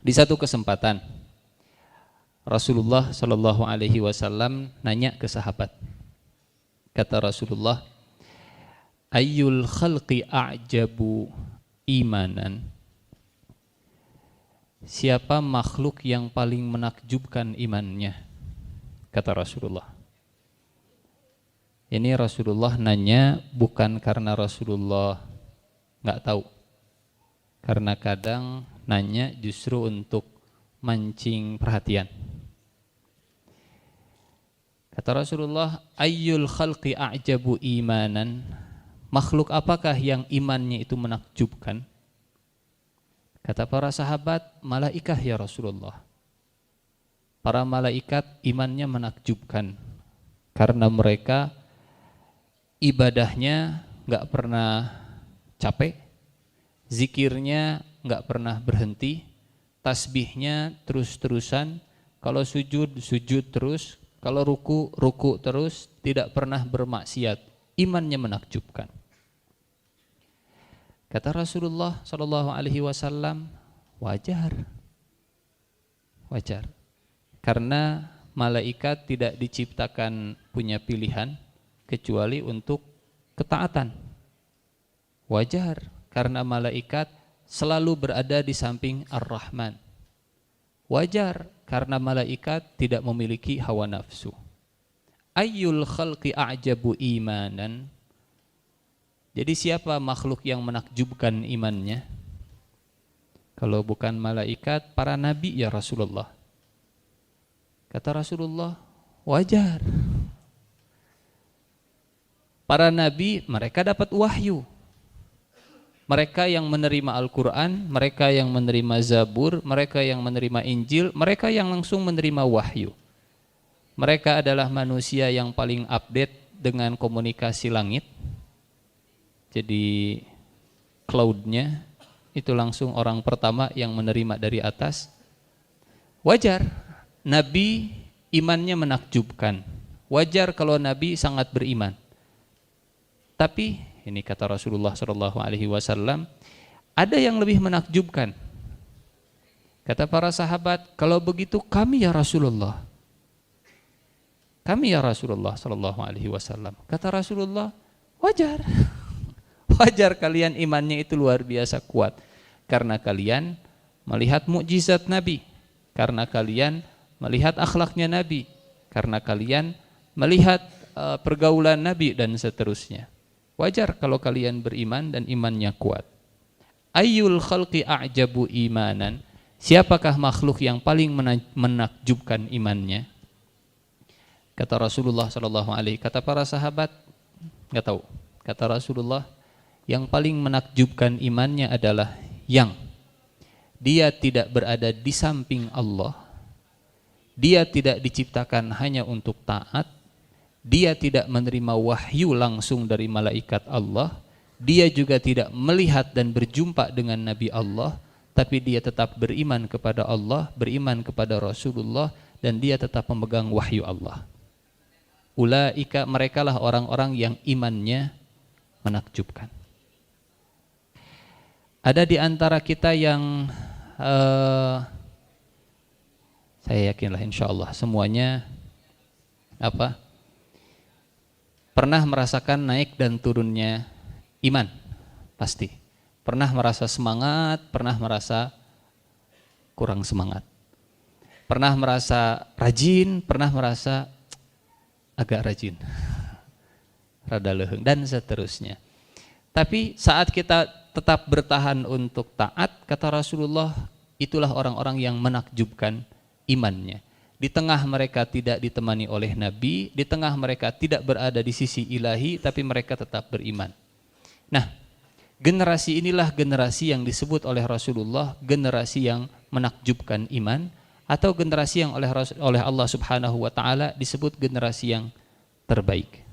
Di satu kesempatan Rasulullah Shallallahu Alaihi Wasallam nanya ke sahabat. Kata Rasulullah, Ayyul khalqi a'jabu imanan. Siapa makhluk yang paling menakjubkan imannya? Kata Rasulullah. Ini Rasulullah nanya bukan karena Rasulullah nggak tahu. Karena kadang nanya justru untuk mancing perhatian. Kata Rasulullah, ayyul khalqi a'jabu imanan. Makhluk apakah yang imannya itu menakjubkan? Kata para sahabat, malaikat ya Rasulullah. Para malaikat imannya menakjubkan karena mereka ibadahnya nggak pernah capek, zikirnya nggak pernah berhenti, tasbihnya terus-terusan, kalau sujud, sujud terus, kalau ruku, ruku terus, tidak pernah bermaksiat, imannya menakjubkan. Kata Rasulullah Shallallahu Alaihi Wasallam, wajar, wajar, karena malaikat tidak diciptakan punya pilihan kecuali untuk ketaatan. Wajar, karena malaikat selalu berada di samping Ar-Rahman. Wajar, karena malaikat tidak memiliki hawa nafsu. Ayyul khalqi a'jabu imanan. Jadi siapa makhluk yang menakjubkan imannya? Kalau bukan malaikat, para nabi ya Rasulullah. Kata Rasulullah, wajar. Para nabi mereka dapat wahyu. Mereka yang menerima Al-Quran, mereka yang menerima Zabur, mereka yang menerima Injil, mereka yang langsung menerima wahyu. Mereka adalah manusia yang paling update dengan komunikasi langit. Jadi cloud-nya itu langsung orang pertama yang menerima dari atas. Wajar, Nabi imannya menakjubkan. Wajar kalau Nabi sangat beriman. Tapi ini kata Rasulullah Shallallahu Alaihi Wasallam, ada yang lebih menakjubkan. Kata para sahabat, kalau begitu kami ya Rasulullah. Kami ya Rasulullah Shallallahu Alaihi Wasallam. Kata Rasulullah, wajar. Wajar kalian imannya itu luar biasa kuat. Karena kalian melihat mukjizat Nabi. Karena kalian melihat akhlaknya Nabi. Karena kalian melihat pergaulan Nabi dan seterusnya. Wajar kalau kalian beriman dan imannya kuat. Ayyul khalqi a'jabu imanan. Siapakah makhluk yang paling menakjubkan imannya? Kata Rasulullah sallallahu alaihi, kata para sahabat, enggak tahu. Kata Rasulullah, yang paling menakjubkan imannya adalah yang dia tidak berada di samping Allah. Dia tidak diciptakan hanya untuk taat. Dia tidak menerima wahyu langsung dari malaikat Allah. Dia juga tidak melihat dan berjumpa dengan Nabi Allah, tapi dia tetap beriman kepada Allah, beriman kepada Rasulullah, dan dia tetap memegang wahyu Allah. Ulaika, merekalah orang-orang yang imannya menakjubkan. Ada di antara kita yang saya yakinlah insyaallah semuanya pernah merasakan naik dan turunnya iman, pasti. Pernah merasa semangat, pernah merasa kurang semangat. Pernah merasa rajin, pernah merasa agak rajin. Rada leuheung dan seterusnya. Tapi saat kita tetap bertahan untuk taat, kata Rasulullah, itulah orang-orang yang menakjubkan imannya. Di tengah mereka tidak ditemani oleh Nabi, di tengah mereka tidak berada di sisi ilahi, tapi mereka tetap beriman. Nah, generasi inilah generasi yang disebut oleh Rasulullah generasi yang menakjubkan iman, atau generasi yang oleh Allah Subhanahu wa taala disebut generasi yang terbaik.